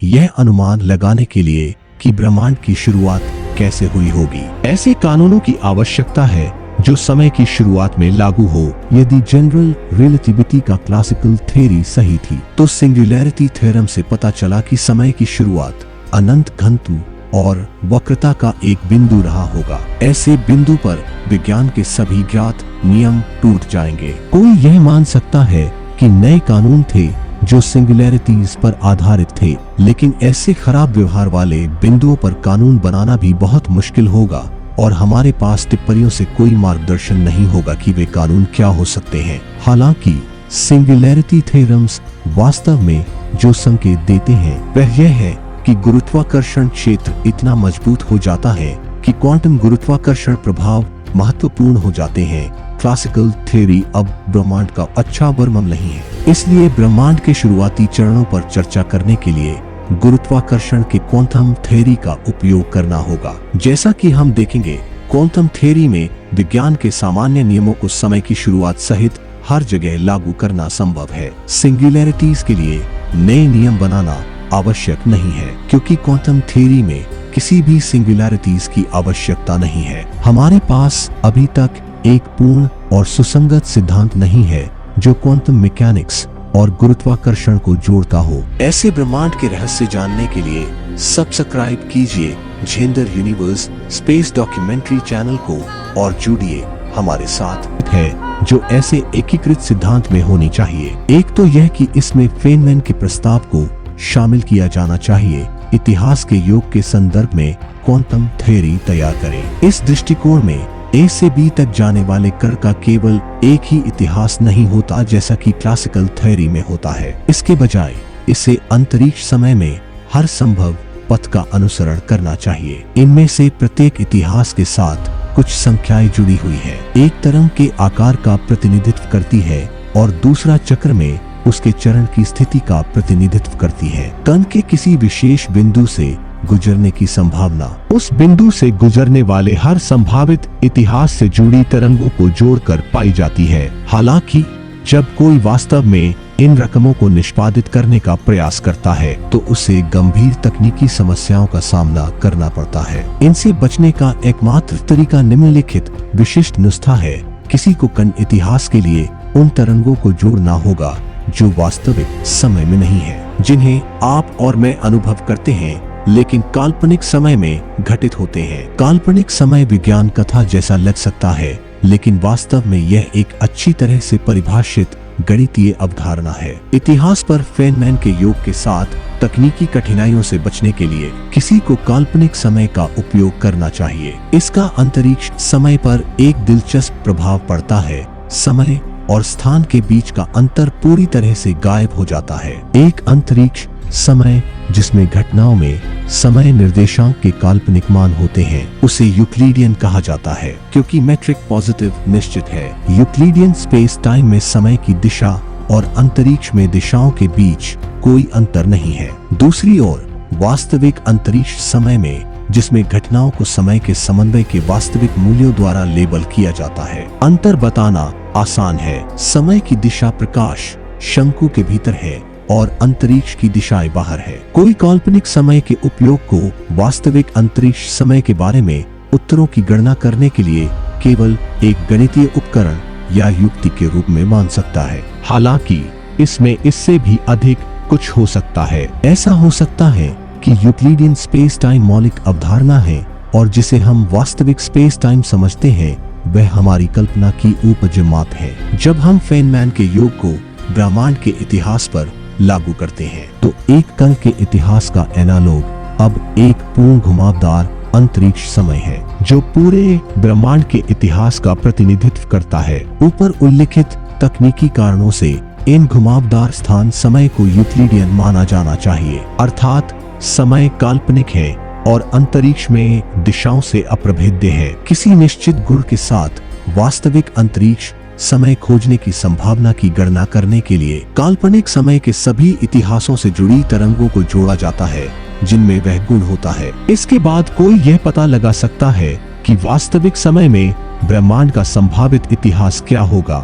यह अनुमान लगाने के लिए कि ब्रह्मांड की शुरुआत कैसे हुई होगी। ऐसे कानूनों की आवश्यकता है जो समय की शुरुआत में लागू हो। यदि जनरल रिलेटिविटी का क्लासिकल थ्योरी सही थी तो सिंगुलैरिटी थ्योरम से पता चला कि समय की शुरुआत अनंत घनत्व और वक्रता का एक बिंदु रहा होगा। ऐसे बिंदु पर विज्ञान के सभी ज्ञात नियम टूट जाएंगे। कोई यह मान सकता है कि नए कानून थे जो सिंगुलैरिटीज पर आधारित थे, लेकिन ऐसे खराब व्यवहार वाले बिंदुओं पर कानून बनाना भी बहुत मुश्किल होगा और हमारे पास टिप्पणियों से कोई मार्गदर्शन नहीं होगा कि वे कानून क्या हो सकते हैं। हालांकि सिंगुलैरिटी थ्योरम्स वास्तव में जो संकेत देते हैं वह यह है कि गुरुत्वाकर्षण क्षेत्र इतना मजबूत हो जाता है कि क्वांटम गुरुत्वाकर्षण प्रभाव महत्वपूर्ण हो जाते हैं। क्लासिकल थ्योरी अब ब्रह्मांड का अच्छा वर्णन नहीं है, इसलिए ब्रह्मांड के शुरुआती चरणों पर चर्चा करने के लिए गुरुत्वाकर्षण के क्वांटम थ्योरी का उपयोग करना होगा। जैसा कि हम देखेंगे, क्वांटम थ्योरी में विज्ञान के सामान्य नियमों को समय की शुरुआत सहित हर जगह लागू करना संभव है। सिंगुलैरिटीज के लिए नए नियम बनाना आवश्यक नहीं है, क्योंकि क्वांटम थ्योरी में किसी भी सिंगुलैरिटीज की आवश्यकता नहीं है। हमारे पास अभी तक एक पूर्ण और सुसंगत सिद्धांत नहीं है जो क्वांटम मैकेनिक्स और गुरुत्वाकर्षण को जोड़ता हो। ऐसे ब्रह्मांड के रहस्य जानने के लिए सब्सक्राइब कीजिए gender universe space documentary channel को और जुड़िए हमारे साथ है जो ऐसे एकीकृत सिद्धांत में होनी चाहिए। एक तो यह कि इसमें फेनमैन के प्रस्ताव को शामिल किया जाना चाहिए। इतिहास के योग के संदर्भ में क्वांटम थ्योरी तैयार करें। इस दृष्टिकोण में ए से बी तक जाने वाले कण का केवल एक ही इतिहास नहीं होता जैसा कि क्लासिकल थ्योरी में होता है। इसके बजाय इसे अंतरिक्ष समय में हर संभव पथ का अनुसरण करना चाहिए। इनमें से प्रत्येक इतिहास के साथ कुछ संख्याएं जुड़ी हुई है। एक तरंग के आकार का प्रतिनिधित्व करती है और दूसरा चक्र में उसके चरण की स्थिति का प्रतिनिधित्व करती है। कण के किसी विशेष बिंदु से गुजरने की संभावना उस बिंदु से गुजरने वाले हर संभावित इतिहास से जुड़ी तरंगों को जोड़कर पाई जाती है। हालांकि जब कोई वास्तव में इन रकमों को निष्पादित करने का प्रयास करता है तो उसे गंभीर तकनीकी समस्याओं का सामना करना पड़ता है। इनसे बचने का एकमात्र तरीका निम्नलिखित विशिष्ट नुस्खा है। किसी को कण इतिहास के लिए उन तरंगों को जोड़ना होगा जो वास्तविक समय में नहीं है, जिन्हें आप और मैं अनुभव करते हैं लेकिन काल्पनिक समय में घटित होते हैं। काल्पनिक समय विज्ञान कथा जैसा लग सकता है, लेकिन वास्तव में यह एक अच्छी तरह से परिभाषित गणितीय अवधारणा है। इतिहास पर फेनमैन के योग के साथ तकनीकी कठिनाइयों से बचने के लिए किसी को काल्पनिक समय का उपयोग करना चाहिए। इसका अंतरिक्ष समय पर एक दिलचस्प प्रभाव पड़ता है। समय और स्थान के बीच का अंतर पूरी तरह से गायब हो जाता है। एक अंतरिक्ष समय जिसमें घटनाओं में समय निर्देशांक के काल्पनिक मान होते हैं उसे यूक्लिडियन कहा जाता है, क्योंकि मेट्रिक पॉजिटिव निश्चित है। यूक्लिडियन स्पेस टाइम में समय की दिशा और अंतरिक्ष में दिशाओं के बीच कोई अंतर नहीं है। दूसरी ओर वास्तविक अंतरिक्ष समय में जिसमें घटनाओं को समय के समन्वय के वास्तविक मूल्यों द्वारा लेबल किया जाता है, अंतर बताना आसान है। समय की दिशा प्रकाश शंकु के भीतर है और अंतरिक्ष की दिशाएं बाहर है। कोई काल्पनिक समय के उपयोग को वास्तविक अंतरिक्ष समय के बारे में उत्तरों की गणना करने के लिए केवल एक गणितीय उपकरण या युक्ति के रूप में मान सकता है। हालांकि इसमें इससे भी अधिक कुछ हो सकता है। ऐसा हो सकता है कि यूक्लिडियन स्पेस टाइम मौलिक अवधारणा है और जिसे हम वास्तविक स्पेस टाइम समझते हैं वह हमारी कल्पना की उपज मात्र है। जब हम फेनमैन के योग को ब्रह्मांड के इतिहास पर लागू करते हैं तो एक कण के इतिहास का एनालॉग अब एक पूर्ण घुमावदार अंतरिक्ष समय है जो पूरे ब्रह्मांड के इतिहास का प्रतिनिधित्व करता है। ऊपर उल्लिखित तकनीकी कारणों से इन घुमावदार स्थान समय को यूक्लिडियन माना जाना चाहिए, अर्थात समय काल्पनिक है और अंतरिक्ष में दिशाओं से अप्रभेद्य है। किसी निश्चित गुण के साथ वास्तविक अंतरिक्ष समय खोजने की संभावना की गणना करने के लिए काल्पनिक समय के सभी इतिहासों से जुड़ी तरंगों को जोड़ा जाता है जिनमें वह गुण होता है। इसके बाद कोई यह पता लगा सकता है कि वास्तविक समय में ब्रह्मांड का संभावित इतिहास क्या होगा।